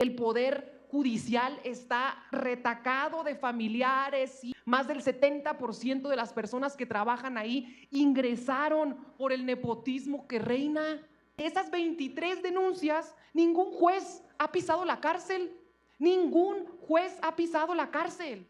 El Poder Judicial está retacado de familiares y más del 70% de las personas que trabajan ahí ingresaron por el nepotismo que reina. Esas 23 denuncias, ningún juez ha pisado la cárcel. Ningún juez ha pisado la cárcel.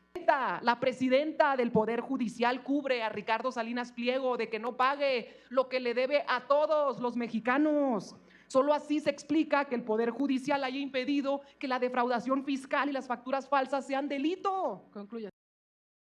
La presidenta del Poder Judicial cubre a Ricardo Salinas Pliego de que no pague lo que le debe a todos los mexicanos. Solo así se explica que el Poder Judicial haya impedido que la defraudación fiscal y las facturas falsas sean delito. Concluye.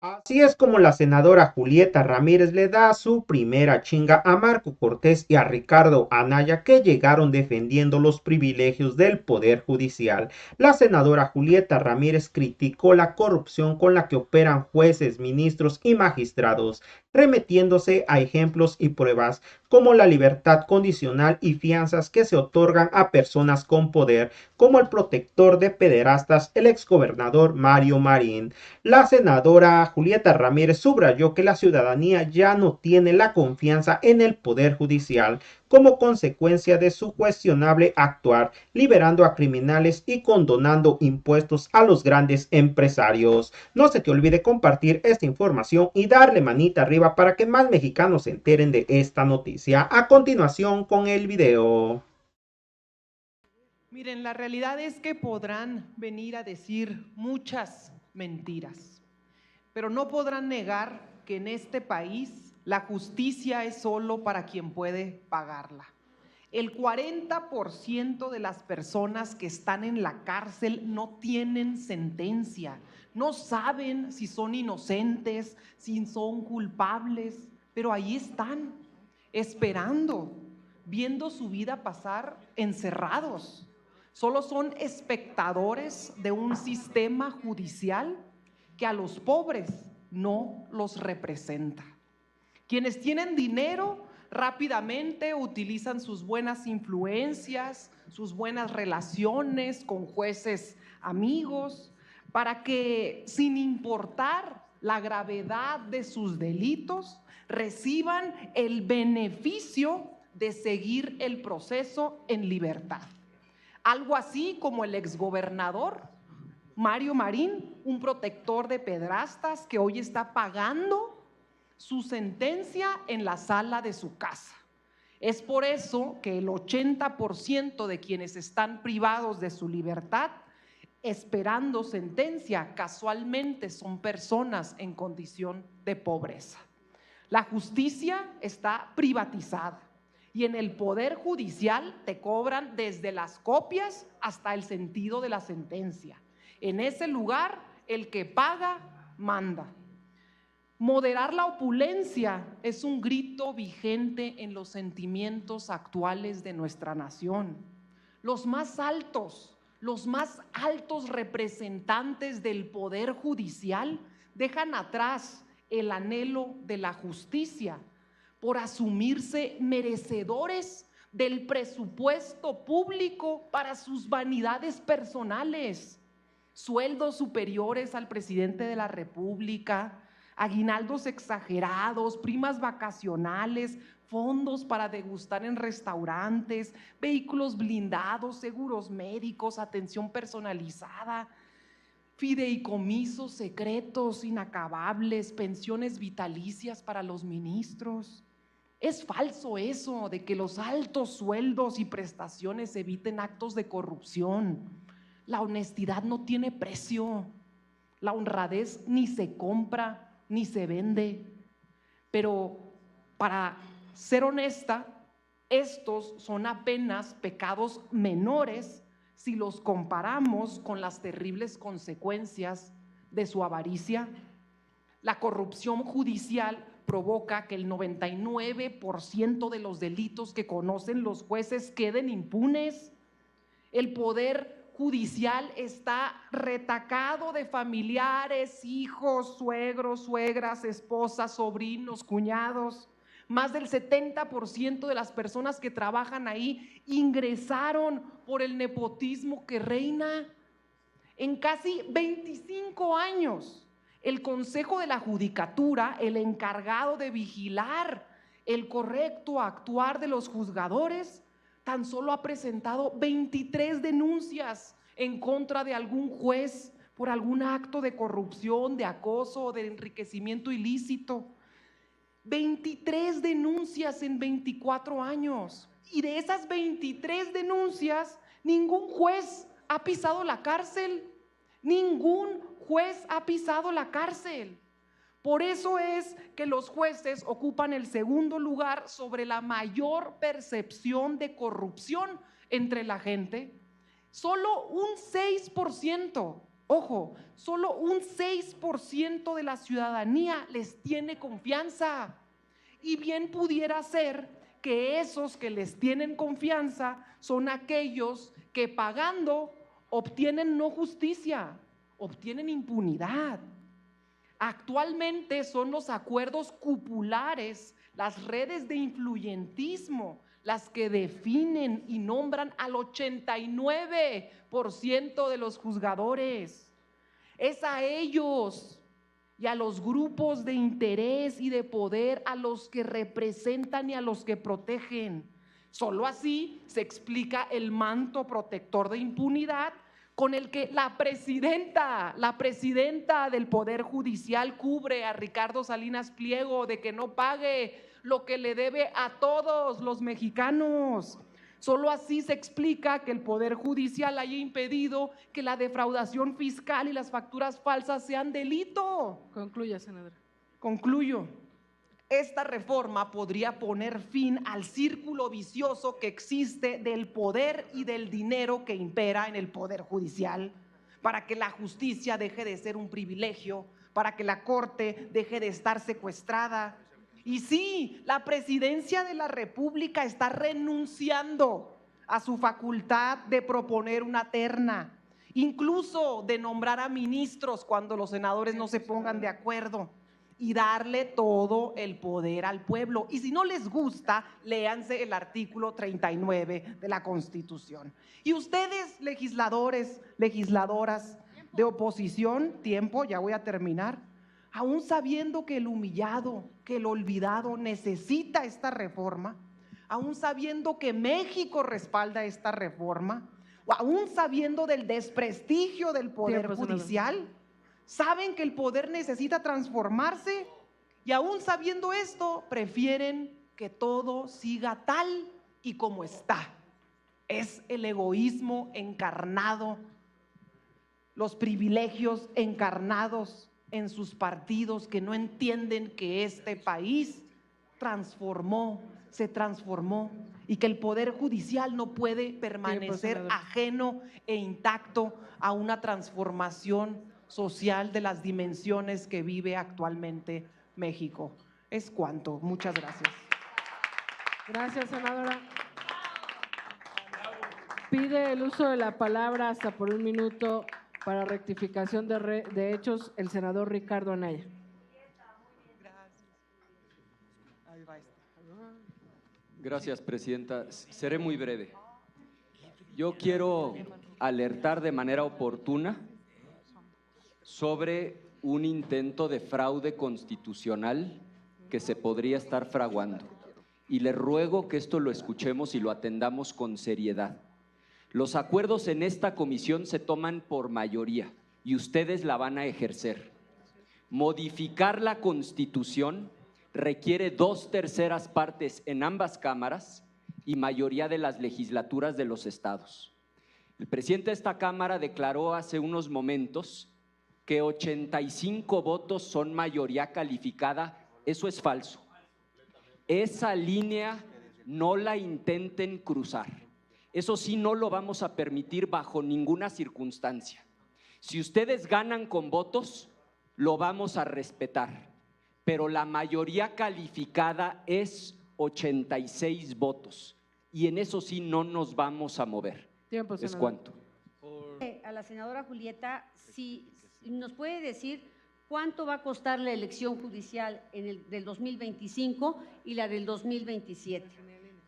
Así es como la senadora Julieta Ramírez le da su primera chinga a Marco Cortés y a Ricardo Anaya, que llegaron defendiendo los privilegios del Poder Judicial. La senadora Julieta Ramírez criticó la corrupción con la que operan jueces, ministros y magistrados, remitiéndose a ejemplos y pruebas como la libertad condicional y fianzas que se otorgan a personas con poder, como el protector de pederastas, el exgobernador Mario Marín. La senadora Julieta Ramírez subrayó que la ciudadanía ya no tiene la confianza en el Poder Judicial como consecuencia de su cuestionable actuar, liberando a criminales y condonando impuestos a los grandes empresarios. No se te olvide compartir esta información y darle manita arriba para que más mexicanos se enteren de esta noticia. A continuación con el video. Miren, la realidad es que podrán venir a decir muchas mentiras, pero no podrán negar que en este país la justicia es solo para quien puede pagarla. El 40% de las personas que están en la cárcel no tienen sentencia, no saben si son inocentes, si son culpables, pero ahí están, esperando, viendo su vida pasar encerrados. Solo son espectadores de un sistema judicial que a los pobres no los representa. Quienes tienen dinero rápidamente utilizan sus buenas influencias, sus buenas relaciones con jueces amigos, para que, sin importar la gravedad de sus delitos, reciban el beneficio de seguir el proceso en libertad. Algo así como el exgobernador Mario Marín, un protector de pederastas que hoy está pagando su sentencia en la sala de su casa. Es por eso que el 80% de quienes están privados de su libertad esperando sentencia casualmente son personas en condición de pobreza. La justicia está privatizada y en el Poder Judicial te cobran desde las copias hasta el sentido de la sentencia. En ese lugar, el que paga, manda. Moderar la opulencia es un grito vigente en los sentimientos actuales de nuestra nación. Los más altos representantes del Poder Judicial dejan atrás el anhelo de la justicia por asumirse merecedores del presupuesto público para sus vanidades personales. Sueldos superiores al presidente de la República, aguinaldos exagerados, primas vacacionales, fondos para degustar en restaurantes, vehículos blindados, seguros médicos, atención personalizada, fideicomisos secretos inacabables, pensiones vitalicias para los ministros. Es falso eso de que los altos sueldos y prestaciones eviten actos de corrupción. La honestidad no tiene precio, la honradez ni se compra ni se vende. Pero para ser honesta, estos son apenas pecados menores si los comparamos con las terribles consecuencias de su avaricia. La corrupción judicial provoca que el 99% de los delitos que conocen los jueces queden impunes. El Poder Judicial está retacado de familiares, hijos, suegros, suegras, esposas, sobrinos, cuñados. Más del 70% de las personas que trabajan ahí ingresaron por el nepotismo que reina. En casi 25 años, el Consejo de la Judicatura, el encargado de vigilar el correcto actuar de los juzgadores, tan solo ha presentado 23 denuncias en contra de algún juez por algún acto de corrupción, de acoso o de enriquecimiento ilícito. 23 denuncias en 24 años. Y de esas 23 denuncias, ningún juez ha pisado la cárcel. Ningún juez ha pisado la cárcel. Por eso es que los jueces ocupan el segundo lugar sobre la mayor percepción de corrupción entre la gente. Solo un 6%, ojo, solo un 6% de la ciudadanía les tiene confianza. Y bien pudiera ser que esos que les tienen confianza son aquellos que pagando obtienen no justicia, obtienen impunidad. Actualmente son los acuerdos cupulares, las redes de influyentismo, las que definen y nombran al 89% de los juzgadores. Es a ellos y a los grupos de interés y de poder a los que representan y a los que protegen. Solo así se explica el manto protector de impunidad con el que la presidenta del Poder Judicial cubre a Ricardo Salinas Pliego de que no pague lo que le debe a todos los mexicanos. Solo así se explica que el Poder Judicial haya impedido que la defraudación fiscal y las facturas falsas sean delito. Concluya, senadora. Concluyo. Esta reforma podría poner fin al círculo vicioso que existe del poder y del dinero que impera en el Poder Judicial, para que la justicia deje de ser un privilegio, para que la Corte deje de estar secuestrada. Y sí, la Presidencia de la República está renunciando a su facultad de proponer una terna, incluso de nombrar a ministros cuando los senadores no se pongan de acuerdo, y darle todo el poder al pueblo. Y si no les gusta, léanse el artículo 39 de la Constitución. Y ustedes, legisladores, legisladoras de oposición, ya voy a terminar, aún sabiendo que el humillado, que el olvidado necesita esta reforma, aún sabiendo que México respalda esta reforma, o aún sabiendo del desprestigio del Poder Judicial, saben que el poder necesita transformarse y aún sabiendo esto, prefieren que todo siga tal y como está. Es el egoísmo encarnado, los privilegios encarnados en sus partidos que no entienden que este país se transformó y que el Poder Judicial no puede permanecer ajeno e intacto a una transformación social de las dimensiones que vive actualmente México. Es cuanto. Muchas gracias. Gracias, senadora. Pide el uso de la palabra hasta por 1 minuto para rectificación de hechos el senador Ricardo Anaya. Gracias, presidenta. Seré muy breve. Yo quiero alertar de manera oportuna sobre un intento de fraude constitucional que se podría estar fraguando. Y le ruego que esto lo escuchemos y lo atendamos con seriedad. Los acuerdos en esta comisión se toman por mayoría y ustedes la van a ejercer. Modificar la Constitución requiere 2/3 partes en ambas cámaras y mayoría de las legislaturas de los estados. El presidente de esta Cámara declaró hace unos momentos que 85 votos son mayoría calificada. Eso es falso. Esa línea no la intenten cruzar. Eso sí, no lo vamos a permitir bajo ninguna circunstancia. Si ustedes ganan con votos, lo vamos a respetar, pero la mayoría calificada es 86 votos y en eso sí no nos vamos a mover. Tiempo, ¿Es cuánto? A la senadora Julieta, si nos puede decir cuánto va a costar la elección judicial del 2025 y la del 2027.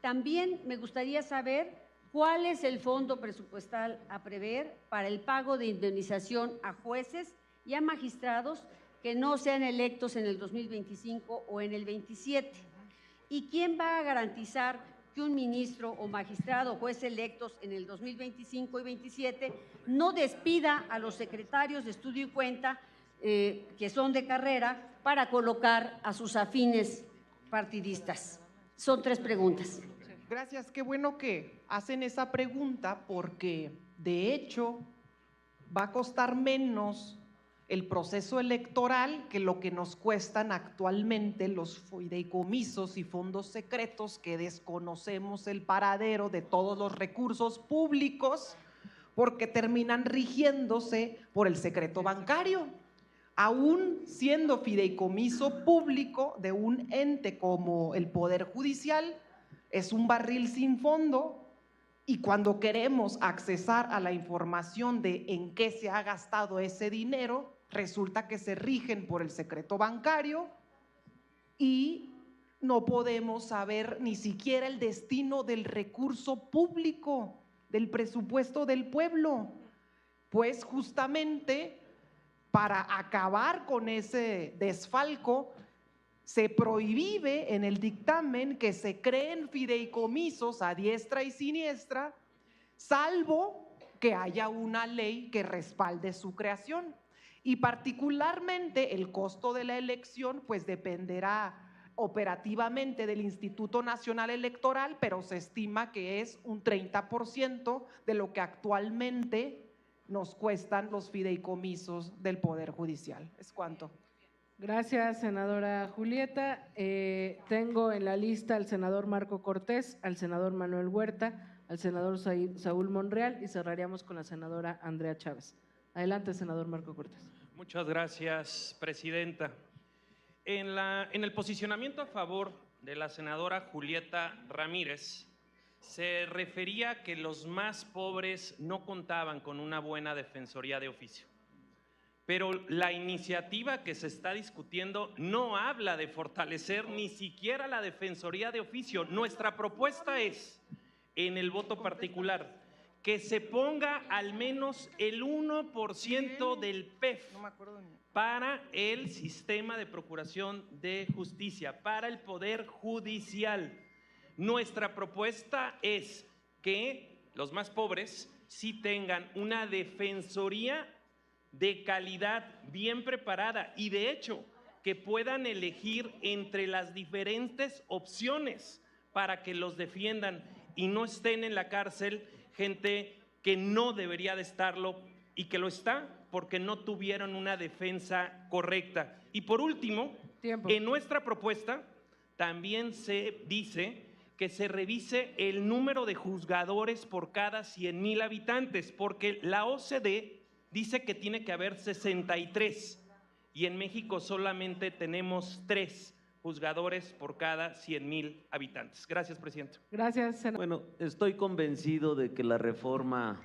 También me gustaría saber cuál es el fondo presupuestal a prever para el pago de indemnización a jueces y a magistrados que no sean electos en el 2025 o en el 27. ¿Y quién va a garantizar que un ministro o magistrado o juez electos en el 2025 y 27 no despida a los secretarios de estudio y cuenta que son de carrera para colocar a sus afines partidistas. Son 3 preguntas. Gracias, qué bueno que hacen esa pregunta porque de hecho va a costar menos el proceso electoral que lo que nos cuestan actualmente los fideicomisos y fondos secretos que desconocemos el paradero de todos los recursos públicos porque terminan rigiéndose por el secreto bancario. Aún siendo fideicomiso público de un ente como el Poder Judicial, es un barril sin fondo y cuando queremos accesar a la información de en qué se ha gastado ese dinero, resulta que se rigen por el secreto bancario y no podemos saber ni siquiera el destino del recurso público, del presupuesto del pueblo. Pues justamente para acabar con ese desfalco, se prohíbe en el dictamen que se creen fideicomisos a diestra y siniestra, salvo que haya una ley que respalde su creación. Y particularmente el costo de la elección pues dependerá operativamente del Instituto Nacional Electoral, pero se estima que es un 30% de lo que actualmente nos cuestan los fideicomisos del Poder Judicial. ¿Es cuánto? Gracias, senadora Julieta. Tengo en la lista al senador Marco Cortés, al senador Manuel Huerta, al senador Saúl Monreal y cerraríamos con la senadora Andrea Chávez. Adelante, senador Marco Cortés. Muchas gracias, presidenta. En el posicionamiento a favor de la senadora Julieta Ramírez, se refería que los más pobres no contaban con una buena defensoría de oficio. Pero la iniciativa que se está discutiendo no habla de fortalecer ni siquiera la defensoría de oficio. Nuestra propuesta es, en el voto particular, que se ponga al menos el 1% del PEF para el sistema de procuración de justicia, para el Poder Judicial. Nuestra propuesta es que los más pobres sí tengan una defensoría de calidad, bien preparada y de hecho que puedan elegir entre las diferentes opciones para que los defiendan y no estén en la cárcel gente que no debería de estarlo y que lo está porque no tuvieron una defensa correcta. Y por último, en nuestra propuesta también se dice que se revise el número de juzgadores por cada 100,000 habitantes, porque la OCDE dice que tiene que haber 63 y en México solamente tenemos 3 juzgadores por cada 100,000 habitantes. Gracias, presidente. Gracias, senador. Bueno, estoy convencido de que la reforma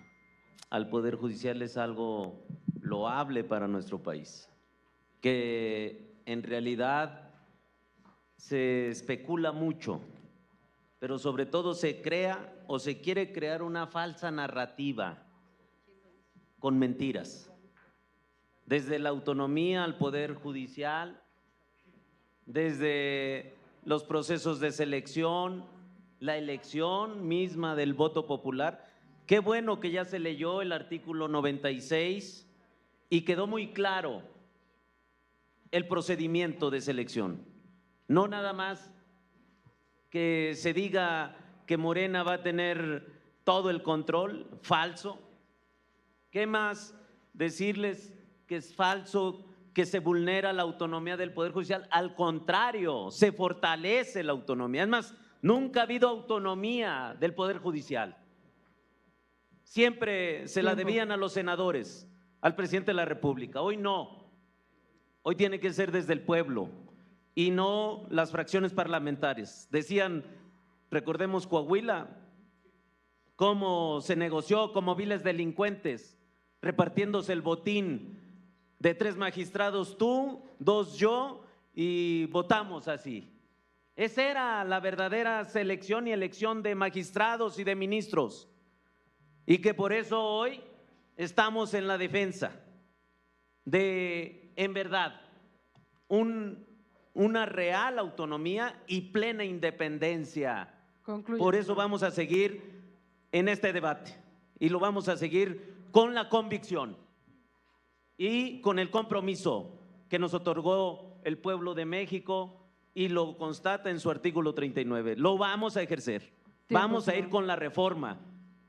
al Poder Judicial es algo loable para nuestro país, que en realidad se especula mucho, pero sobre todo se crea o se quiere crear una falsa narrativa con mentiras, desde la autonomía al Poder Judicial, desde los procesos de selección, la elección misma del voto popular. Qué bueno que ya se leyó el artículo 96 y quedó muy claro el procedimiento de selección. No nada más que se diga que Morena va a tener todo el control, falso. ¿Qué más decirles que es falso, que se vulnera la autonomía del Poder Judicial? Al contrario, se fortalece la autonomía. Es más, nunca ha habido autonomía del Poder Judicial. Siempre se la debían a los senadores, al presidente de la República. Hoy no. Hoy tiene que ser desde el pueblo y no las fracciones parlamentarias. Decían, recordemos Coahuila, cómo se negoció como viles delincuentes, repartiéndose el botín de 3 magistrados tú, 2 yo, y votamos así. Esa era la verdadera selección y elección de magistrados y de ministros. Y que por eso hoy estamos en la defensa de, en verdad, una real autonomía y plena independencia Concluye, Por eso senador. vamos a seguir en este debate y lo vamos a seguir con la convicción y con el compromiso que nos otorgó el pueblo de México y lo constata en su artículo 39. Lo vamos a ejercer. Vamos a ir senador. con la reforma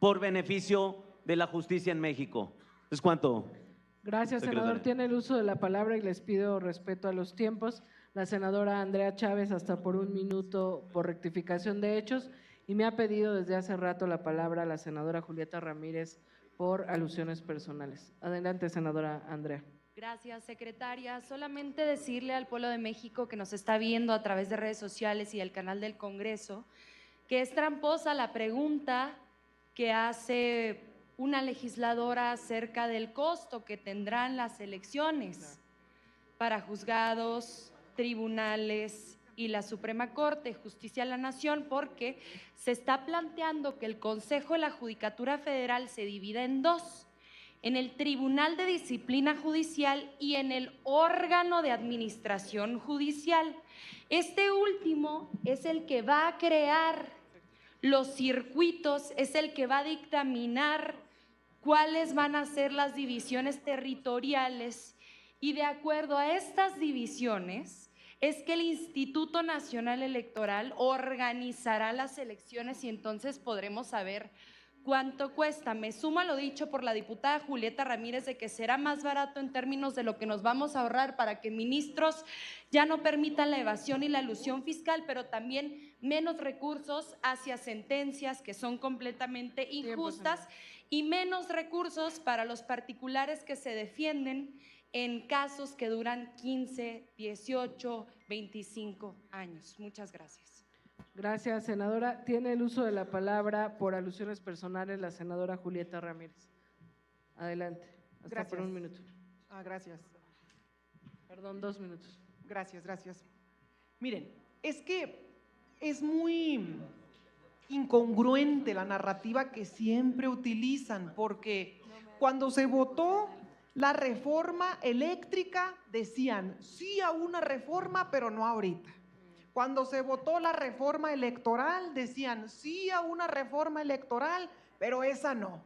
por beneficio de la justicia en México. ¿Es cuánto? Gracias, Secretaria. senador. Tiene el uso de la palabra y les pido respeto a los tiempos. La senadora Andrea Chávez, hasta por 1 minuto por rectificación de hechos, y me ha pedido desde hace rato la palabra la senadora Julieta Ramírez por alusiones personales. Adelante, senadora Andrea. Gracias, secretaria. Solamente decirle al pueblo de México que nos está viendo a través de redes sociales y el canal del Congreso que es tramposa la pregunta que hace una legisladora acerca del costo que tendrán las elecciones para juzgados, tribunales y la Suprema Corte de Justicia de la Nación, porque se está planteando que el Consejo de la Judicatura Federal se divida en dos: en el Tribunal de Disciplina Judicial y en el órgano de administración judicial. Este último es el que va a crear los circuitos, es el que va a dictaminar cuáles van a ser las divisiones territoriales, y de acuerdo a estas divisiones es que el Instituto Nacional Electoral organizará las elecciones y entonces podremos saber cuánto cuesta. Me sumo a lo dicho por la diputada Julieta Ramírez de que será más barato en términos de lo que nos vamos a ahorrar para que ministros ya no permitan la evasión y la elusión fiscal, pero también menos recursos hacia sentencias que son completamente injustas y menos recursos para los particulares que se defienden en casos que duran 15, 18, 25 años. Muchas gracias. Gracias, senadora. Tiene el uso de la palabra por alusiones personales la senadora Julieta Ramírez. Adelante. Hasta Gracias. por 1 minuto. Gracias. Perdón, 2 minutos. Gracias. Miren, es que es muy incongruente la narrativa que siempre utilizan, porque cuando se votó la reforma eléctrica decían sí a una reforma, pero no ahorita. Cuando se votó la reforma electoral decían sí a una reforma electoral, pero esa no.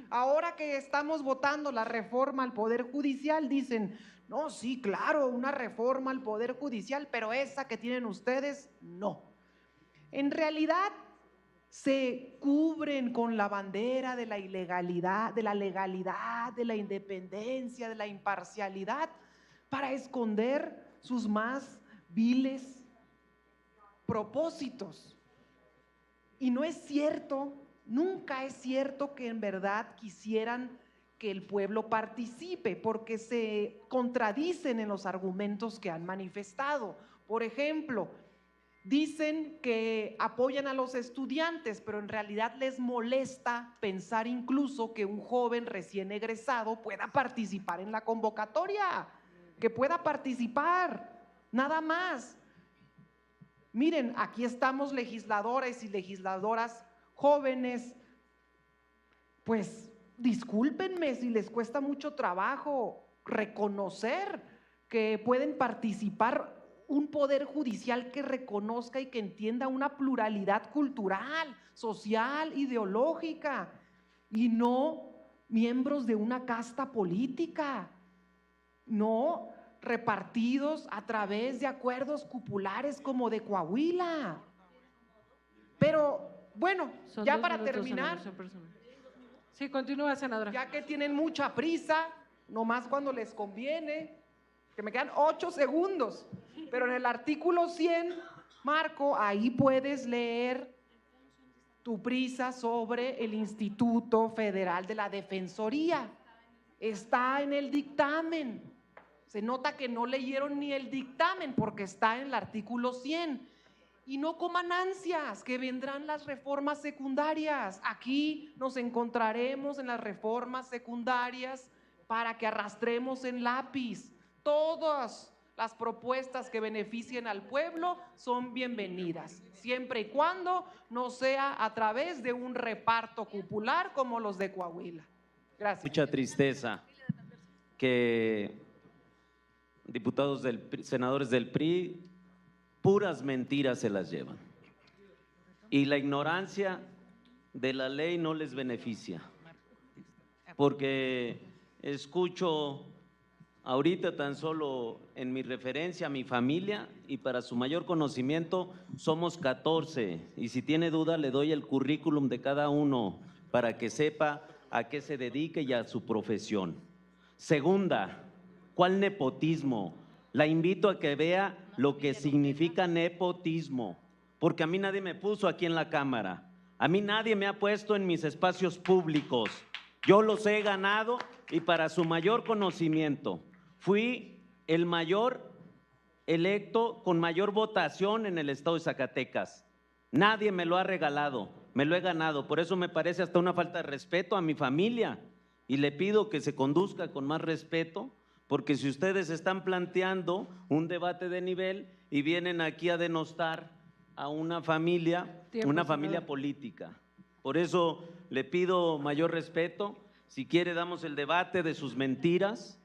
Ahora que estamos votando la reforma al Poder Judicial dicen no, sí, claro, una reforma al Poder Judicial, pero esa que tienen ustedes, no. En realidad se cubren con la bandera de la ilegalidad, de la legalidad, de la independencia, de la imparcialidad, para esconder sus más viles propósitos. Y no es cierto, nunca es cierto que en verdad quisieran que el pueblo participe, porque se contradicen en los argumentos que han manifestado. Por ejemplo, dicen que apoyan a los estudiantes, pero en realidad les molesta pensar incluso que un joven recién egresado pueda participar en la convocatoria, que pueda participar, nada más. Miren, aquí estamos legisladores y legisladoras jóvenes, pues discúlpenme si les cuesta mucho trabajo reconocer que pueden participar un poder judicial que reconozca y que entienda una pluralidad cultural, social, ideológica, y no miembros de una casta política, no repartidos a través de acuerdos cupulares como de Coahuila. Pero bueno, Son ya 2 para minutos, terminar, senador, personal. Sí, continúa, senadora. ya que tienen mucha prisa, nomás cuando les conviene, que me quedan 8 segundos, pero en el artículo 100, Marco, ahí puedes leer tu prisa sobre el Instituto Federal de la Defensoría. Está en el dictamen. Se nota que no leyeron ni el dictamen porque está en el artículo 100. Y no coman ansias, que vendrán las reformas secundarias. Aquí nos encontraremos en las reformas secundarias para que arrastremos en lápiz. Todas las propuestas que beneficien al pueblo son bienvenidas, siempre y cuando no sea a través de un reparto cupular como los de Coahuila. Gracias. Mucha tristeza que diputados senadores del PRI, puras mentiras se las llevan. y la ignorancia de la ley no les beneficia, porque escucho ahorita tan solo en mi referencia a mi familia, y para su mayor conocimiento somos 14, y si tiene duda le doy el currículum de cada uno para que sepa a qué se dedique y a su profesión. Segunda, ¿cuál nepotismo? La invito a que vea lo que significa nepotismo, porque a mí nadie me puso aquí en la Cámara, a mí nadie me ha puesto en mis espacios públicos, yo los he ganado, y para su mayor conocimiento, fui el mayor electo con mayor votación en el estado de Zacatecas. Nadie me lo ha regalado, me lo he ganado. Por eso me parece hasta una falta de respeto a mi familia, y le pido que se conduzca con más respeto, porque si ustedes están planteando un debate de nivel y vienen aquí a denostar a una familia, política. Por eso le pido mayor respeto. Si quiere damos el debate de sus mentiras,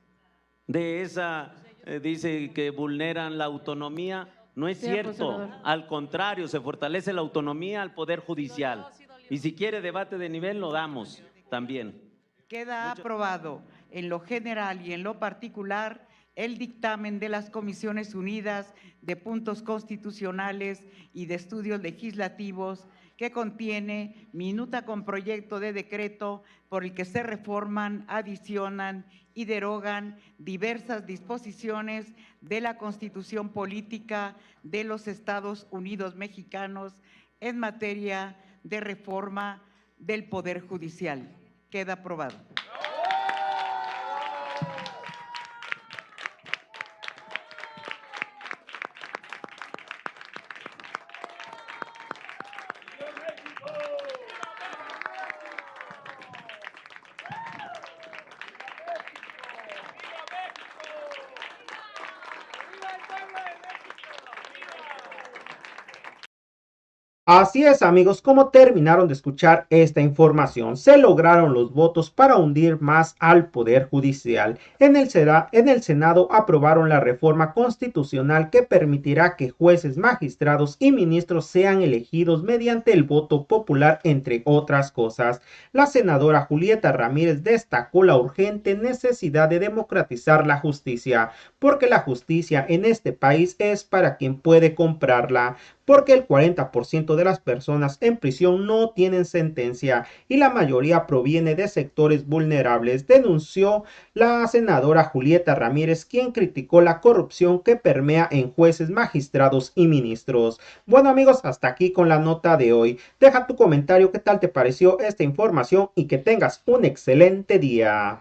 de esa, dice que vulneran la autonomía. No es cierto, al contrario, se fortalece la autonomía al Poder Judicial. Y si quiere debate de nivel, lo damos también. Queda aprobado en lo general y en lo particular el dictamen de las Comisiones Unidas de Puntos Constitucionales y de Estudios Legislativos, que contiene minuta con proyecto de decreto por el que se reforman, adicionan y derogan diversas disposiciones de la Constitución Política de los Estados Unidos Mexicanos en materia de reforma del Poder Judicial. Queda aprobado. Así es, amigos, como terminaron de escuchar esta información, se lograron los votos para hundir más al Poder Judicial. En el Senado aprobaron la reforma constitucional que permitirá que jueces, magistrados y ministros sean elegidos mediante el voto popular, entre otras cosas. La senadora Julieta Ramírez destacó la urgente necesidad de democratizar la justicia, porque la justicia en este país es para quien puede comprarla, porque el 40% de las personas en prisión no tienen sentencia y la mayoría proviene de sectores vulnerables, denunció la senadora Julieta Ramírez, quien criticó la corrupción que permea en jueces, magistrados y ministros. Bueno, amigos, hasta aquí con la nota de hoy. Deja tu comentario, qué tal te pareció esta información y que tengas un excelente día.